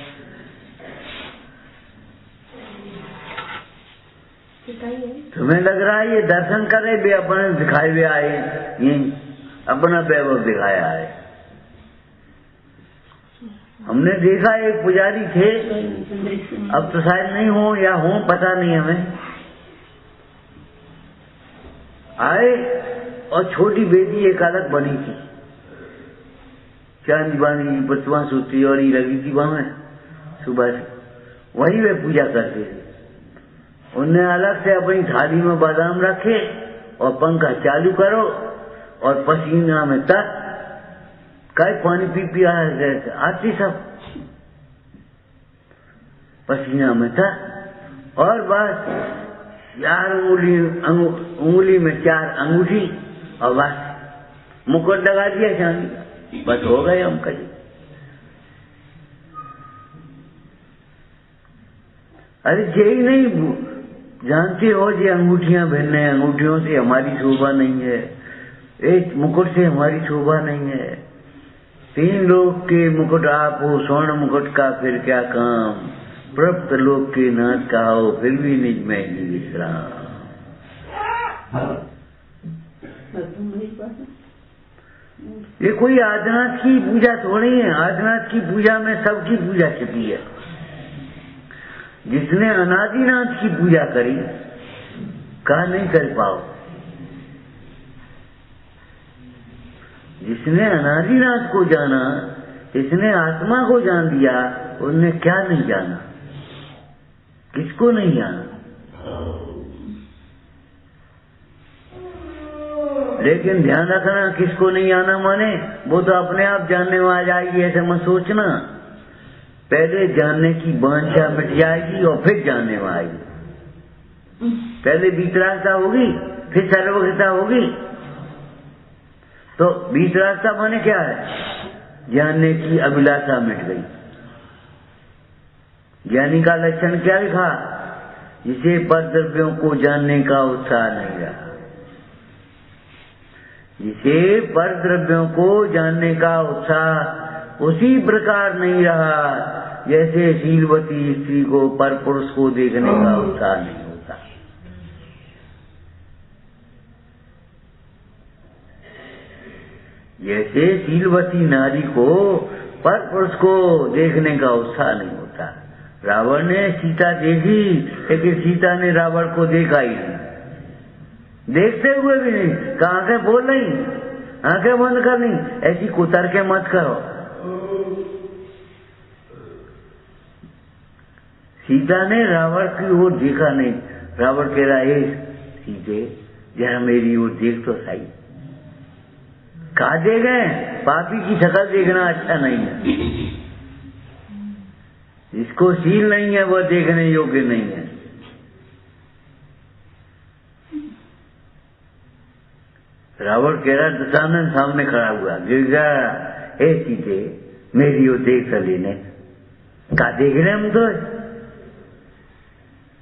तुम्हें लग रहा है ये दर्शन कर रहे, वे अपने दिखाए हुए आए, ये अपना वैभव दिखाया है। हमने देखा एक पुजारी थे, अब तो शायद नहीं हो या हो पता नहीं हमें, आए और छोटी बेटी एक अलग बनी थी, चांदी बानी प्रतिमा सूती और ये लगी थी वहां सुबह से, वही वे पूजा करते थे। उनने अलग से अपनी थाली में बादाम रखे और पंखा चालू करो और पसीना में तक कई पानी पी आती सब पसीना में था, और बस 4 उंगली में 4 अंगूठी और बस मुकुट लगा दिया चांदी का, बस हो गए हम कहीं। अरे यही नहीं जानते हो जी, अंगूठियां पहनने, अंगूठियों से हमारी शोभा नहीं है, एक मुकुट से हमारी शोभा नहीं है। 3 लोक के मुकुट आप हो, स्वर्ण मुकुट का फिर क्या काम, प्राप्त लोक के नाथ का हो, फिर भी निज में ही विश्राम। ये कोई आदिनाथ की पूजा थोड़ी है, आदिनाथ की पूजा में सबकी पूजा छिपी है। जिसने अनादिनाथ की पूजा करी कहा नहीं कर पाओ, जिसने अनादिनाथ को जाना, जिसने आत्मा को जान दिया, उनने क्या नहीं जाना, किसको नहीं जाना। लेकिन ध्यान रखना, किसको नहीं आना माने वो तो अपने आप जानने में आ जाएगी, ऐसे मत सोचना। पहले जानने की वांछा मिट जाएगी और फिर जानने में आएगी। पहले वितरागता होगी, फिर सर्वज्ञता होगी। तो वितरागता माने क्या है? जानने की अभिलाषा मिट गई। ज्ञानी का लक्षण क्या लिखा? जिसे पर द्रव्यों को जानने का उत्साह नहीं रहा, जिसे पर द्रव्यों को जानने का उत्साह उसी प्रकार नहीं रहा जैसे शीलवती स्त्री को पर पुरुष को देखने का उत्साह नहीं होता। जैसे शीलवती नारी को पर पुरुष को देखने का उत्साह नहीं होता। रावण ने सीता देखी, लेकिन सीता ने रावण को देखा ही नहीं, देखते हुए भी नहीं, कहा आंखें बोल नहीं, आंखें बंद करनी, ऐसी कुतर के मत करो। सीता ने रावण की ओर देखा नहीं। रावण कह रहा है सीते जरा मेरी ओर देख तो सही। कहा देखे? पापी की शक्ल देखना अच्छा नहीं है, जिसको शील नहीं है वह देखने योग्य नहीं है। रावण कह रहा दशानन सामने खड़ा हुआ, गिर गया, ए सीते मेरी ओर देख कर लेने। कहा देख रहे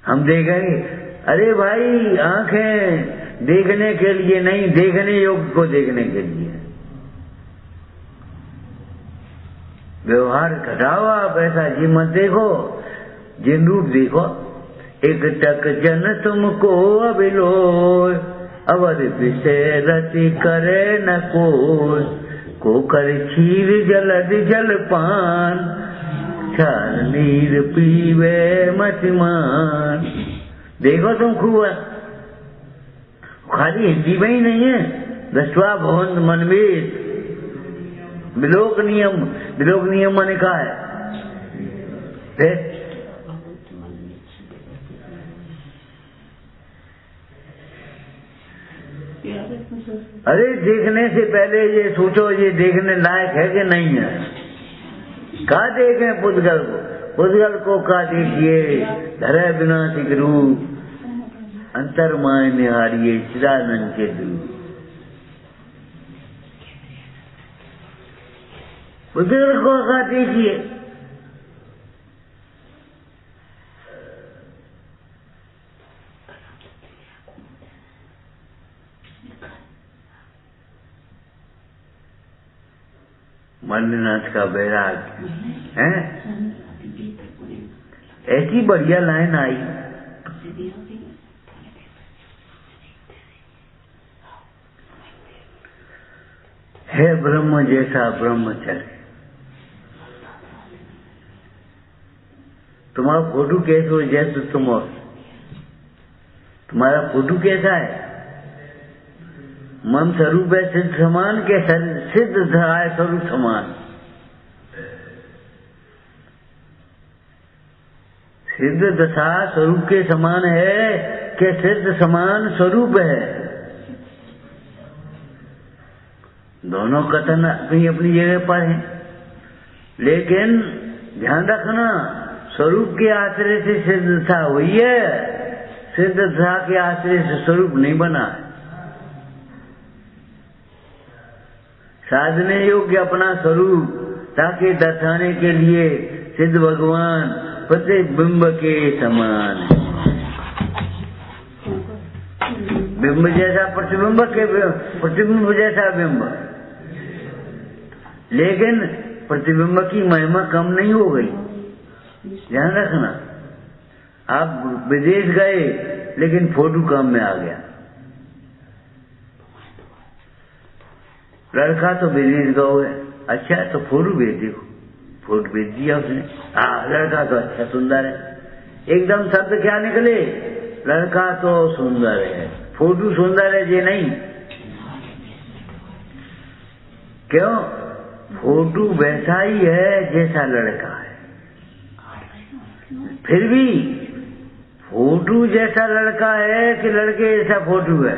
हम देख रहे। अरे भाई आंखें देखने के लिए नहीं, देखने योग्य को देखने के लिए। व्यवहार घटाओ आप, ऐसा जी मत देखो, जिन रूप देखो। एक टक जन तुमको अबिलो, अवर विषय रति करे न को कर क्षीर जलद जलपान, क्षार नीर पीवे मतिमान। देखो तुम खूब, खाली हिंदी में ही नहीं है, दसवा भवन मनवेद विलोक नियम। विलोक नियम मैंने कहा है अरे देखने से पहले ये सोचो ये देखने लायक है कि नहीं है। कहा देखें पुद्गल को, पुद्गल को कहा देखिए धरे विनाशिक रूप, अंतर माय निहारिये चिदानंद के दूर। पुद्गल को कहा देखिए। मल्लिनाथ का बैराग है। ऐसी बढ़िया लाइन आई, है ब्रह्म जैसा ब्रह्मचर्य। तुम्हारा फोटो कैसे हो जैसे तुम हो, तुम्हारा फोटो कैसा है? मन स्वरूप है सिद्ध समान के सिद्ध है स्वरूप समान। सिद्ध दशा स्वरूप के समान है कि सिद्ध समान स्वरूप है। दोनों कथन अपनी अपनी जगह पर है, लेकिन ध्यान रखना स्वरूप के आश्रय से सिद्ध दशा हुई है, सिद्ध दशा के आश्रय से स्वरूप नहीं बना। साधने योग्य अपना स्वरूप ताकि दर्शाने के लिए सिद्ध भगवान प्रतिबिंब के समान है। बिंब जैसा प्रतिबिंब के प्रतिबिंब जैसा बिंब, लेकिन प्रतिबिंब की महिमा कम नहीं हो गई। ध्यान रखना, आप विदेश गए लेकिन फोटो कम में आ गया। लड़का तो विदेश गए, अच्छा तो फोटो भेज दो, फोटो भेज दिया उसने। लड़का तो अच्छा सुंदर है, एकदम शब्द क्या निकले, लड़का तो सुंदर है, फोटो सुंदर है ये नहीं। क्यों? फोटो वैसा ही है जैसा लड़का है। फिर भी फोटो जैसा लड़का है कि लड़के जैसा फोटो है?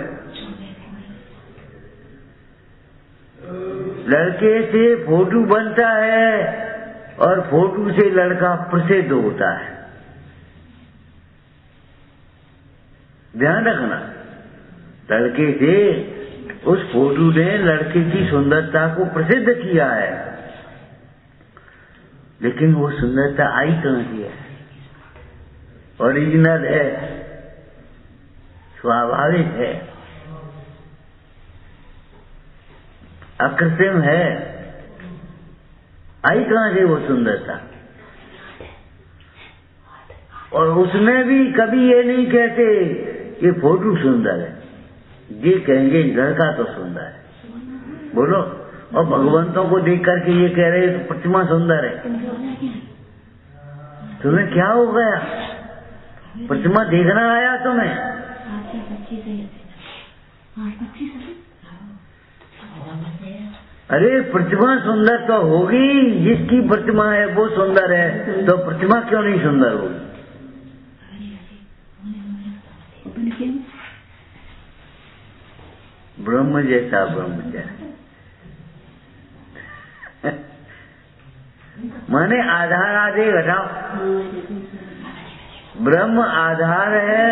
लड़के से फोटो बनता है और फोटो से लड़का प्रसिद्ध होता है। ध्यान रखना, लड़के से उस फोटो ने लड़के की सुंदरता को प्रसिद्ध किया है, लेकिन वो सुंदरता आई कहां से है? ओरिजिनल है, स्वाभाविक है, अकृत्रिम है। आई कहां से वो सुंदरता? और उसमें भी कभी ये नहीं कहते ये फोटो सुंदर है, ये कहेंगे लड़का तो सुंदर है। बोलो, और भगवंतों को देख करके ये कह रहे तो प्रतिमा सुंदर है। तुम्हें क्या हो गया? प्रतिमा देखना आया तुम्हें? अरे प्रतिमा सुंदर तो होगी, जिसकी प्रतिमा है वो सुंदर है, तो प्रतिमा क्यों नहीं सुंदर होगी? ब्रह्म जैसा ब्रह्मचर्य माने आधार आधे घटाओ। ब्रह्म आधार है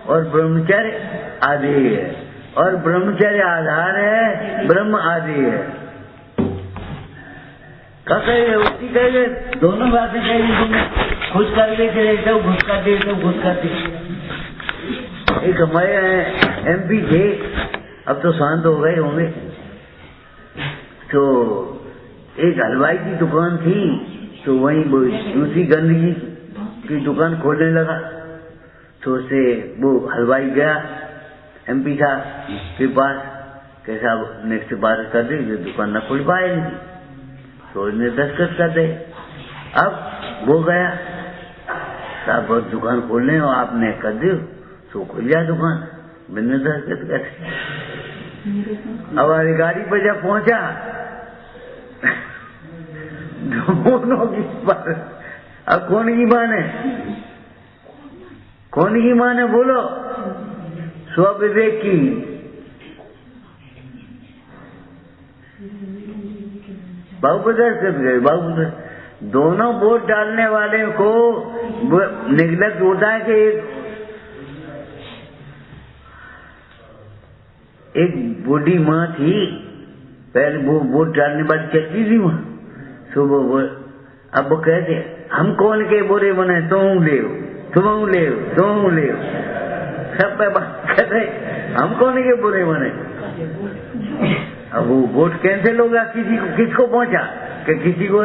और ब्रह्मचर्य आधे है, और ब्रह्मचर्य आधार है, ब्रह्म आदि है। कहेंगे उसकी कहेंगे, दोनों बातें कहेंगे। तुमने खुश कर देते रहते हो, घुस कर देते हो, घुस कर देते। एक हमारे MP थे, अब तो शांत हो गए होंगे, तो एक हलवाई की दुकान थी, तो वहीं दूसरी गंदगी की दुकान खोलने लगा। तो उसे वो हलवाई गया MP था के पास, कैसा नेक्स्ट बार कर दे, ये दुकान न खोल पाए नहीं, तो उसने दस्तखत कर दे। अब वो गया, साहब बहुत दुकान खोलने और आपने कर दे, तो खुल गया दुकान, मैंने दस्तखत कर। अब अधिकारी पर जब पहुंचा, दोनों की बात, अब कौन की मान है? कौन की मान है बोलो? स्वविवेक की। बाबूपुत्र गए, बाबूपुत्र दोनों वोट डालने वाले को निगलेक्ट होता है कि एक बूढ़ी माँ थी, पहले वो वोट डालने वाली चलती थी वहां, तो वो अब वो कहते हम कौन के बुरे बने, तुम ले, तुम ले, तुम ले, सब पे बात कर रहे, हम कौन के बुरे बने। अब वो वोट कैंसिल होगा, किसी को किसको पहुंचा? कि किसी को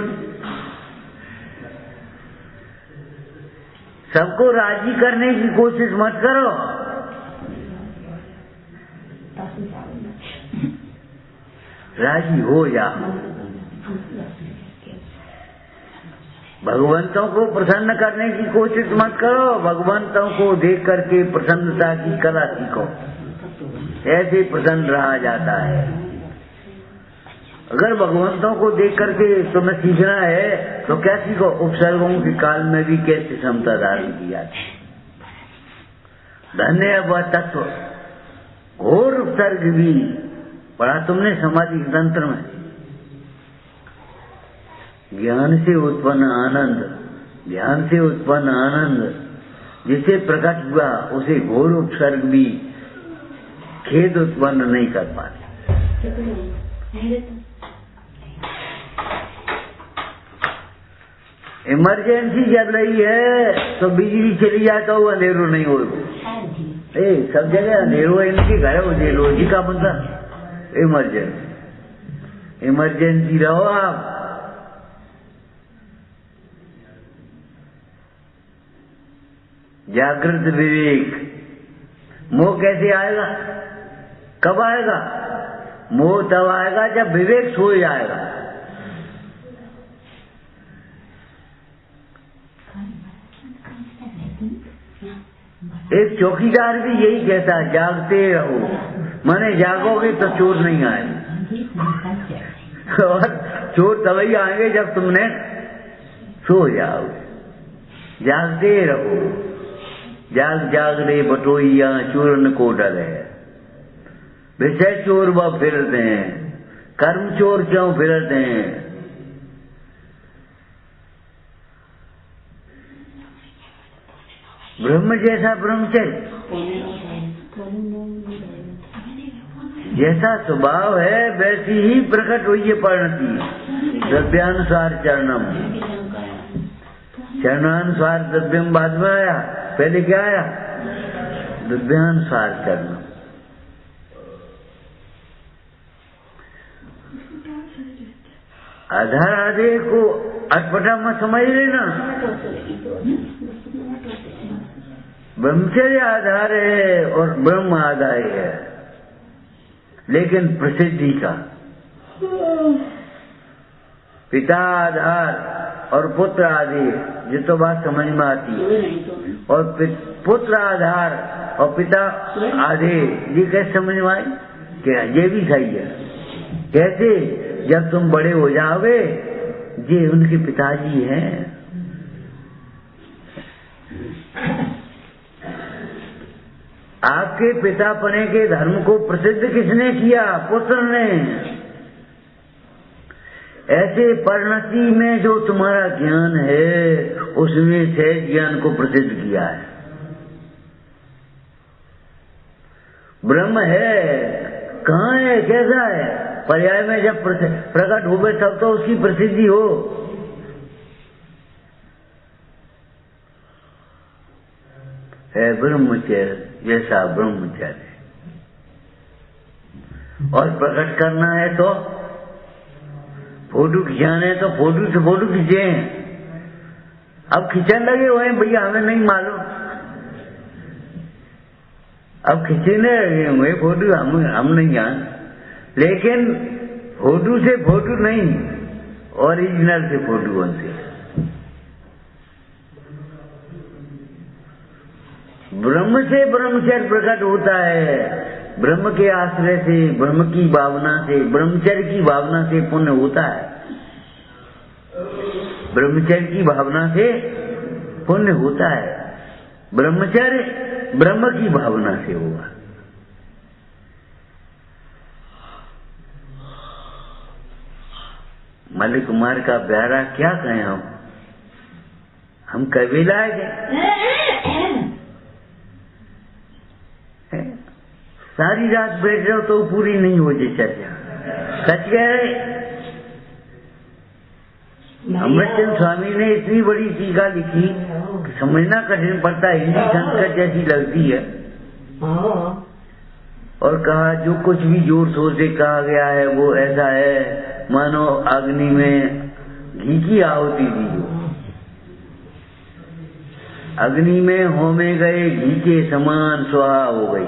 सबको राजी करने की कोशिश मत करो। राजी हो जा। भगवंतों को प्रसन्न करने की कोशिश मत करो, भगवंतों को देख करके प्रसन्नता की कला सीखो। ऐसे प्रसन्न रहा जाता है। अगर भगवंतों को देख करके तुम्हें सीखना है तो क्या सीखो? उपसर्गों के काल में भी कैसे क्षमता धारण की जाती है। धन्य वह तत्व, घोर उपसर्ग भी पढ़ा तुमने समाधि तंत्र में। ज्ञान से उत्पन्न आनंद, ध्यान से उत्पन्न आनंद जिसे प्रकट हुआ उसे घोर उपसर्ग भी खेद उत्पन्न नहीं कर पाते। इमरजेंसी चल रही है तो बिजली चली जाए तो अंधेरो नहीं हो। सब जगह अंधेरो है, इनके घर अंधेरो जी का मतलब इमरजेंसी। इमरजेंसी रहो आप। जागृत विवेक। मोह कैसे आएगा? कब आएगा? मोह तब आएगा जब विवेक सो जाएगा। एक चौकीदार भी यही कहता है, जागते रहो। माने जागोगे तो चोर नहीं आएंगे, और चोर तभी आएंगे जब तुमने सो जाओगे। जागते रहो। जाग जाग रे बटोइया चूरन को डर है। विषय चोर वह फिरते हैं, कर्म चोर क्यों फिरते हैं? ब्रह्म जैसा ब्रह्मचर्य, जैसा स्वभाव है वैसी ही प्रकट हुई है परिणति। द्रव्यानुसार चरणम, चरणानुसार द्रव्यम बाद में आया, पहले क्या आया? द्रव्यानुसार चरणम। आधार आधे को अटपटा मत समझ लेना। ब्रह्मचर्य आधार है और ब्रह्म आधार है, लेकिन प्रसिद्धि का पिता आधार और पुत्र आदि, ये तो बात समझ में आती है। और पुत्र आधार और पिता आधे, ये कैसे समझ में आई? क्या ये भी सही है? कैसे? जब तुम बड़े हो जाओगे, ये उनके पिताजी हैं। आपके पितापने के धर्म को प्रसिद्ध किसने किया? पुत्र ने। ऐसे परिणति में जो तुम्हारा ज्ञान है उसमें सहज ज्ञान को प्रसिद्ध किया है। ब्रह्म है, कहाँ है, कैसा है? पर्याय में जब प्रकट हुए तब तो उसकी प्रसिद्धि हो। है ब्रह्मचर्य जैसा ब्रह्मचर्य। और प्रकट करना है तो फोटो खिंचाना है तो फोटो से फोटो खींचे। अब खींचने लगे हुए हैं भैया, हमें नहीं मालूम। अब खींचने लगे हुए फोटो, हम नहीं जान, लेकिन फोटो से फोटो नहीं, ओरिजिनल से फोटो बनते। ब्रह्म से ब्रह्मचर्य प्रकट होता है। ब्रह्म के आश्रय से, ब्रह्म की भावना से, ब्रह्मचर्य की भावना से पुण्य होता है। ब्रह्मचर्य की भावना से पुण्य होता है। ब्रह्मचर्य ब्रह्म की भावना से होगा। मलिक कुमार का प्यारा क्या कहें हम कभी लाए सारी रात बैठ रहे हो तो पूरी नहीं हो जाए चर्चा। सच कह रहे। अमृतचंद स्वामी ने इतनी बड़ी टीका लिखी कि समझना कठिन पड़ता है, हिंदी संस्कृत जैसी लगती है। और कहा जो कुछ भी जोर शोर से कहा गया है वो ऐसा है मानो अग्नि में घी की आहुति दी जो अग्नि में होमे गए घी के समान स्वाहा हो गई।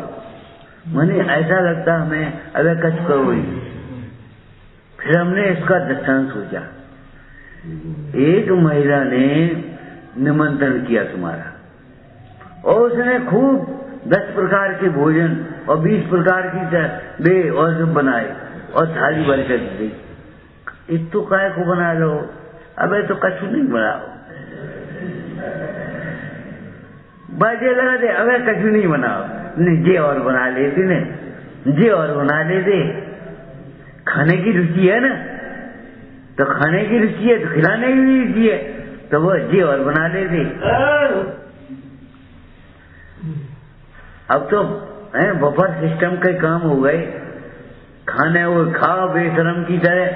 मैंने ऐसा लगता हमें अगर कच करो ही। फिर हमने इसका दृष्टांत सोचा। एक महिला ने निमंत्रण किया तुम्हारा और उसने खूब 10 प्रकार के भोजन और 20 प्रकार की दे और सब बनाए और थाली भर कर दी। एक तो काय को बना लो, अबे तो कछु नहीं बनाओ। बाजे लगा दे, अबे कछु नहीं बनाओ, नहीं जे और बना लेते ने, जे और बना लेते। खाने की रुचि है ना, तो खाने की रुचि है तो खिलाने की भी रुचि है, तो वो जे और बना लेते। अब तो बफर सिस्टम के काम हो गए। खाने वो खाओ बेशरम की तरह,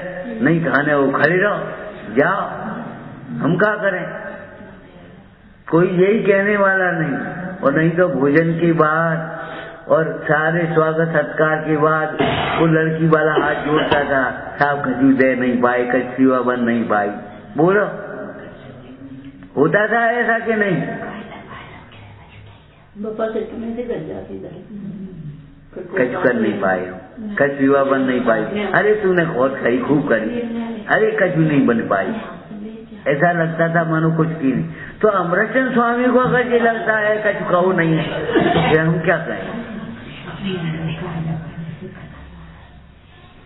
नहीं खाने वो खड़े रहो जाओ। हम क्या करें? कोई यही कहने वाला नहीं। और नहीं तो भोजन के बाद और सारे स्वागत सत्कार के बाद वो लड़की वाला हाथ जोड़ता था, साहब कजू दे नहीं पाए, कचुआ बन नहीं पाई। बोलो होता था ऐसा कि नहीं? कच कर नहीं पाए, कचुआ बन नहीं पाई। अरे तूने बहुत खरी खूब करी, अरे कचू नहीं बन पाई। ऐसा लगता था मानो कुछ की नहीं। तो अमृतचंद स्वामी को अगर ये लगता है कछु कहो नहीं है तो फिर हम क्या कहें?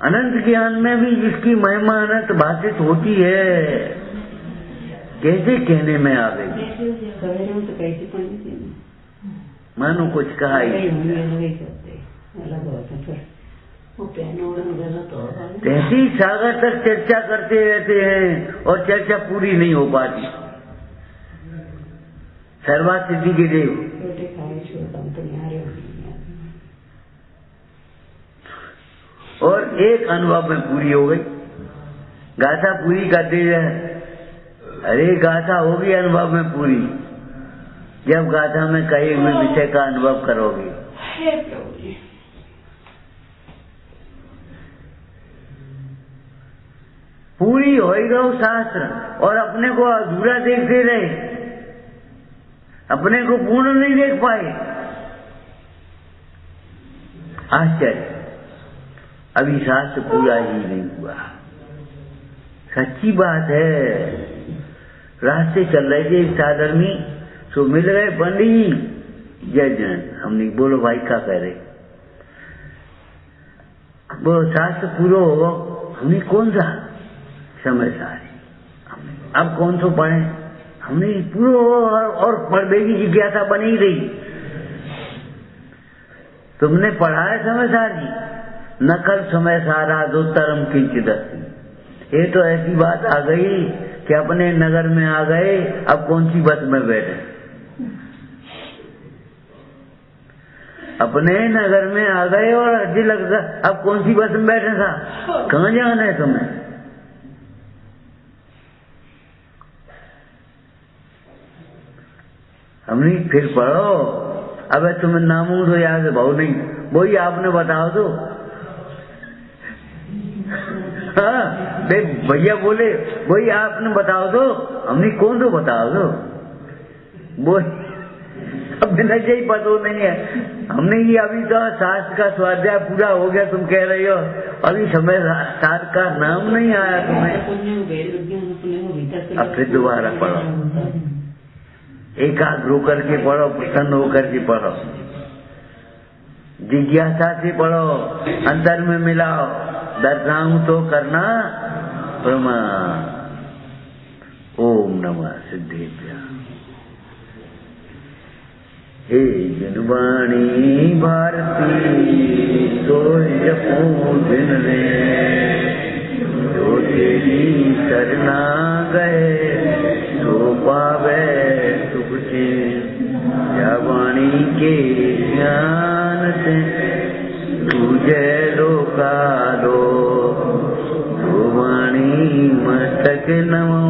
अनंत ज्ञान में भी जिसकी महिमा अनंत भाषित होती है, कैसे कहने में आ गई? मानो कुछ कहा ही। तैसी सागर तक चर्चा करते रहते हैं और चर्चा पूरी नहीं हो पाती। सर्वा सिद्धि के देव और एक अनुभव में पूरी हो गई। गाथा पूरी करते रहे, अरे गाथा होगी अनुभव में पूरी जब गाथा में कहे हुए विषय का अनुभव करोगे। पूरी हो ही रहो शास्त्र और अपने को अधूरा देखते रहे, अपने को पूर्ण नहीं देख पाए। आश्चर्य, अभी शास्त्र पूरा ही नहीं हुआ। सच्ची बात है। रास्ते चल रहे थे साधर्मी, तो मिल गए पंडित जय जन। हमने बोलो भाई क्या कह रहे? वो शास्त्र पूरा हो, हमने कौन सा समय सारी, अब कौन सो पढ़े? हमने पूरा और पढ़ने की जिज्ञासा बनी रही। तुमने पढ़ा है समय सारी? नकल समय सारा दोतरम किंचित। ये तो ऐसी बात आ गई कि अपने नगर में आ गए, अब कौन सी बस में बैठे? अपने नगर में आ गए और अजी लगता अब कौन सी बस में बैठे था? कहाँ जाना है तुम्हें? हमने फिर पढ़ो। अब तुम्हें नामू तो याद है भाव नहीं, वही आपने बताओ तो। हाँ भैया बोले वही आपने बताओ तो, हमने कौन तो बताओ तो। वो अब बिना यही पता नहीं है। हमने ये अभी तो शास्त्र का स्वाध्याय पूरा हो गया, तुम कह रही हो अभी समय शास्त्र का नाम नहीं आया तुम्हें। अब फिर दोबारा पढ़ो, एकाग्र होकर के पढ़ो, प्रसन्न होकर के पढ़ो, जिज्ञासा से पढ़ो, अंतर में मिलाओ। दर्शाऊं तो करना प्रमाण। ओम नमः सिद्धेभ्यः। हे जनवाणी भारती तो जपो दिन रे, जो तेरी शरणा गए तो पावे सुख चैन। या वाणी के ज्ञान से तुझे लोका लो, तो वाणी मस्तक नमो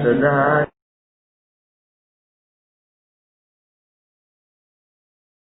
सदा।